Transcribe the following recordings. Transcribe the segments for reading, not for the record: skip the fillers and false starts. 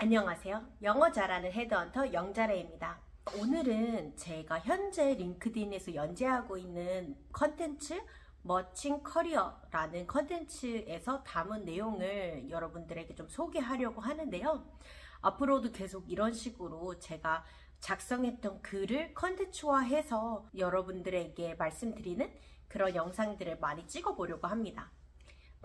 안녕하세요. 영어 잘하는 헤드헌터 영자래입니다. 오늘은 제가 현재 링크드인에서 연재하고 있는 컨텐츠 멋진 커리어라는 컨텐츠에서 담은 내용을 여러분들에게 좀 소개하려고 하는데요. 앞으로도 계속 이런 식으로 제가 작성했던 글을 컨텐츠화해서 여러분들에게 말씀드리는 그런 영상들을 많이 찍어보려고 합니다.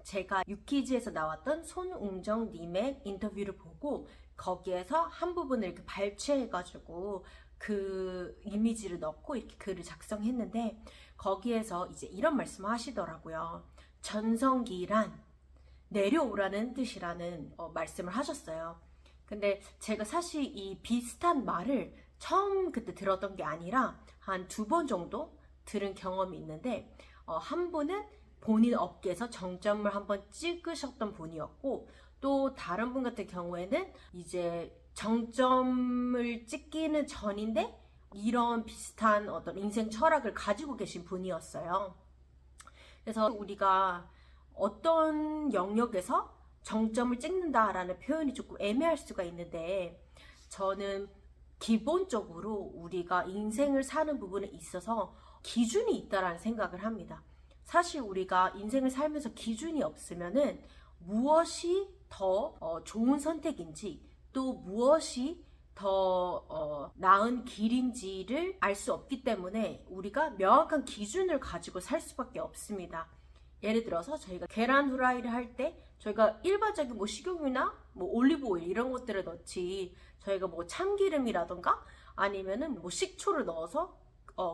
제가 유키즈에서 나왔던 손웅정님의 인터뷰를 보고 거기에서 한 부분을 이렇게 발췌해가지고 그 이미지를 넣고 이렇게 글을 작성했는데 거기에서 이제 이런 말씀을 하시더라고요. 전성기란 내려오라는 뜻이라는 말씀을 하셨어요. 근데 제가 사실 이 비슷한 말을 처음 그때 들었던 게 아니라 한 2번 정도 들은 경험이 있는데 한 분은 본인 업계에서 정점을 한번 찍으셨던 분이었고 또 다른 분 같은 경우에는 이제 정점을 찍기는 전인데 이런 비슷한 어떤 인생 철학을 가지고 계신 분이었어요. 그래서 우리가 어떤 영역에서 정점을 찍는다라는 표현이 조금 애매할 수가 있는데 저는 기본적으로 우리가 인생을 사는 부분에 있어서 기준이 있다라는 생각을 합니다. 사실 우리가 인생을 살면서 기준이 없으면은 무엇이 더 좋은 선택인지 또 무엇이 더 나은 길인지를 알 수 없기 때문에 우리가 명확한 기준을 가지고 살 수밖에 없습니다. 예를 들어서 저희가 계란 후라이를 할 때 저희가 일반적인 식용유나 올리브 오일 이런 것들을 넣지 저희가 참기름이라던가 아니면은 식초를 넣어서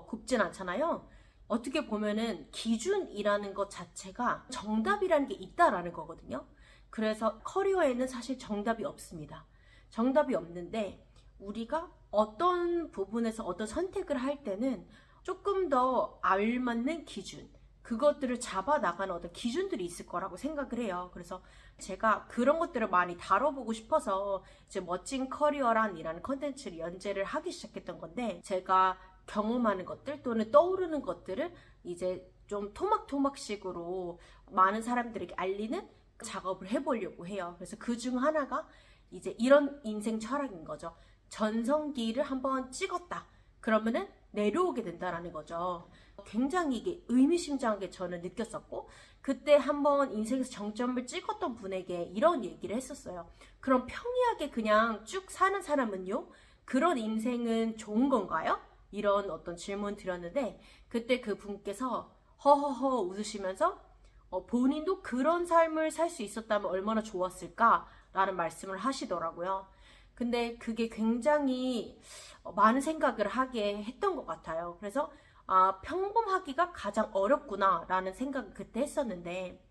굽진 않잖아요. 어떻게 보면은 기준이라는 것 자체가 정답이라는 게 있다라는 거거든요. 그래서 커리어에는 사실 정답이 없습니다. 정답이 없는데 우리가 어떤 부분에서 어떤 선택을 할 때는 조금 더 알맞는 기준, 그것들을 잡아 나가는 어떤 기준들이 있을 거라고 생각을 해요. 그래서 제가 그런 것들을 많이 다뤄보고 싶어서 이제 멋진 커리어란이라는 컨텐츠를 연재를 하기 시작했던 건데 제가 경험하는 것들 또는 떠오르는 것들을 이제 좀 토막토막식으로 많은 사람들에게 알리는 작업을 해보려고 해요. 그래서 그 중 하나가 이제 이런 인생 철학인 거죠. 전성기를 한번 찍었다. 그러면은 내려오게 된다라는 거죠. 굉장히 이게 의미심장하게 저는 느꼈었고 그때 한번 인생에서 정점을 찍었던 분에게 이런 얘기를 했었어요. 그럼 평이하게 그냥 쭉 사는 사람은요? 그런 인생은 좋은 건가요? 이런 어떤 질문 드렸는데 그때 그 분께서 허허허 웃으시면서 본인도 그런 삶을 살 수 있었다면 얼마나 좋았을까라는 말씀을 하시더라고요. 근데 그게 굉장히 많은 생각을 하게 했던 것 같아요. 그래서 평범하기가 가장 어렵구나라는 생각을 그때 했었는데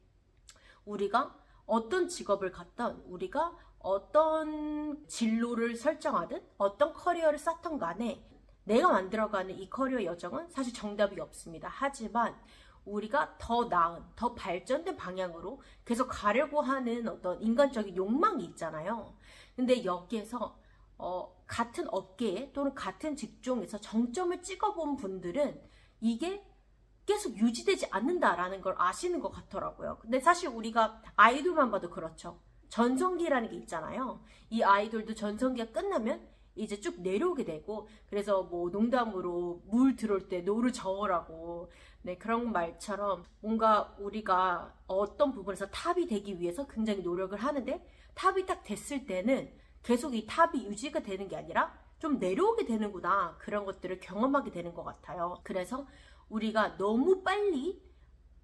우리가 어떤 직업을 갖던 우리가 어떤 진로를 설정하든 어떤 커리어를 쌓던 간에 내가 만들어가는 이 커리어 여정은 사실 정답이 없습니다. 하지만 우리가 더 나은, 더 발전된 방향으로 계속 가려고 하는 어떤 인간적인 욕망이 있잖아요. 근데 여기에서 같은 업계에 또는 같은 직종에서 정점을 찍어본 분들은 이게 계속 유지되지 않는다라는 걸 아시는 것 같더라고요. 근데 사실 우리가 아이돌만 봐도 그렇죠. 전성기라는 게 있잖아요. 이 아이돌도 전성기가 끝나면 이제 쭉 내려오게 되고 그래서 농담으로 물 들어올 때 노를 저으라고 그런 말처럼 뭔가 우리가 어떤 부분에서 탑이 되기 위해서 굉장히 노력을 하는데 탑이 딱 됐을 때는 계속 이 탑이 유지가 되는 게 아니라 좀 내려오게 되는구나 그런 것들을 경험하게 되는 것 같아요. 그래서 우리가 너무 빨리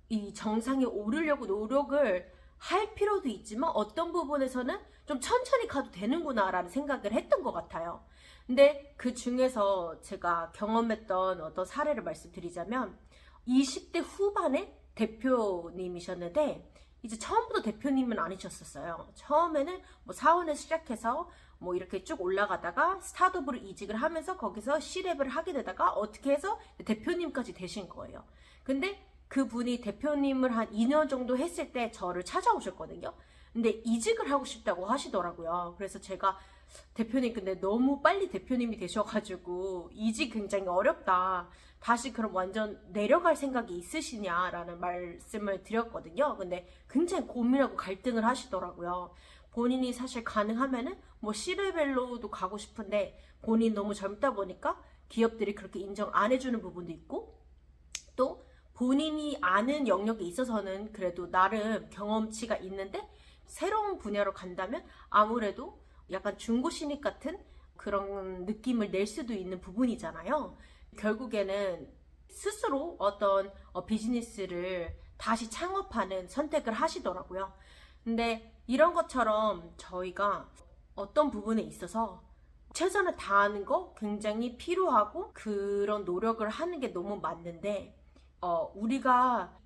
이 정상에 오르려고 노력을 할 필요도 있지만 어떤 부분에서는 좀 천천히 가도 되는구나 라는 생각을 했던 것 같아요. 근데 그 중에서 제가 경험했던 어떤 사례를 말씀드리자면 20대 후반의 대표님이셨는데 이제 처음부터 대표님은 아니셨었어요. 처음에는 사원에서 시작해서 이렇게 쭉 올라가다가 스타트업으로 이직을 하면서 거기서 C랩을 하게 되다가 어떻게 해서 대표님까지 되신 거예요. 근데 그분이 대표님을 한 2년 정도 했을 때 저를 찾아오셨거든요. 근데 이직을 하고 싶다고 하시더라고요. 그래서 제가 대표님 근데 너무 빨리 대표님이 되셔가지고 이직 굉장히 어렵다. 다시 그럼 완전 내려갈 생각이 있으시냐라는 말씀을 드렸거든요. 근데 굉장히 고민하고 갈등을 하시더라고요. 본인이 사실 가능하면은 뭐 C레벨로도 가고 싶은데 본인이 너무 젊다 보니까 기업들이 그렇게 인정 안 해주는 부분도 있고, 또 본인이 아는 영역에 있어서는 그래도 나름 경험치가 있는데 새로운 분야로 간다면 아무래도 약간 중고 신입 같은 그런 느낌을 낼 수도 있는 부분이잖아요. 결국에는 스스로 어떤 비즈니스를 다시 창업하는 선택을 하시더라고요. 근데 이런 것처럼 저희가 어떤 부분에 있어서 최선을 다하는 거 굉장히 필요하고 그런 노력을 하는 게 너무 맞는데, 우리가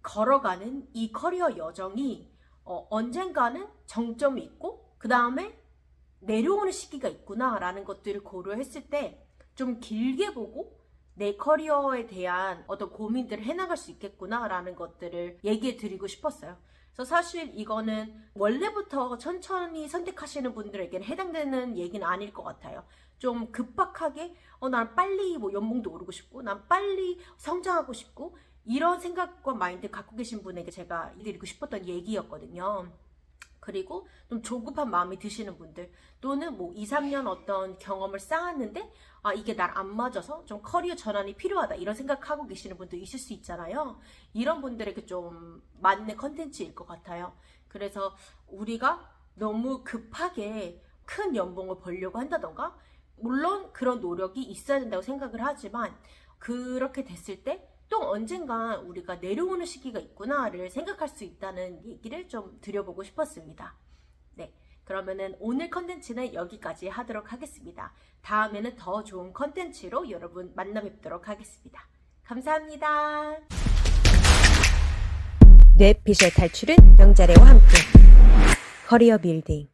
걸어가는 이 커리어 여정이 언젠가는 정점이 있고 그 다음에 내려오는 시기가 있구나 라는 것들을 고려했을 때 좀 길게 보고 내 커리어에 대한 어떤 고민들을 해나갈 수 있겠구나 라는 것들을 얘기해 드리고 싶었어요. 그래서 사실 이거는 원래부터 천천히 선택하시는 분들에게는 해당되는 얘기는 아닐 것 같아요. 좀 급박하게 난 빨리 뭐 연봉도 오르고 싶고 난 빨리 성장하고 싶고 이런 생각과 마인드 갖고 계신 분에게 제가 드리고 싶었던 얘기였거든요. 그리고 좀 조급한 마음이 드시는 분들, 또는 뭐 2, 3년 어떤 경험을 쌓았는데 이게 날 안 맞아서 좀 커리어 전환이 필요하다 이런 생각하고 계시는 분도 있을 수 있잖아요. 이런 분들에게 좀 맞는 컨텐츠일 것 같아요. 그래서 우리가 너무 급하게 큰 연봉을 벌려고 한다던가, 물론 그런 노력이 있어야 된다고 생각을 하지만 그렇게 됐을 때 또 언젠가 우리가 내려오는 시기가 있구나를 생각할 수 있다는 얘기를 좀 드려보고 싶었습니다. 네, 그러면은 오늘 컨텐츠는 여기까지 하도록 하겠습니다. 다음에는 더 좋은 컨텐츠로 여러분 만나 뵙도록 하겠습니다. 감사합니다. 뇌피셜 탈출은 명자래와 함께 커리어 빌딩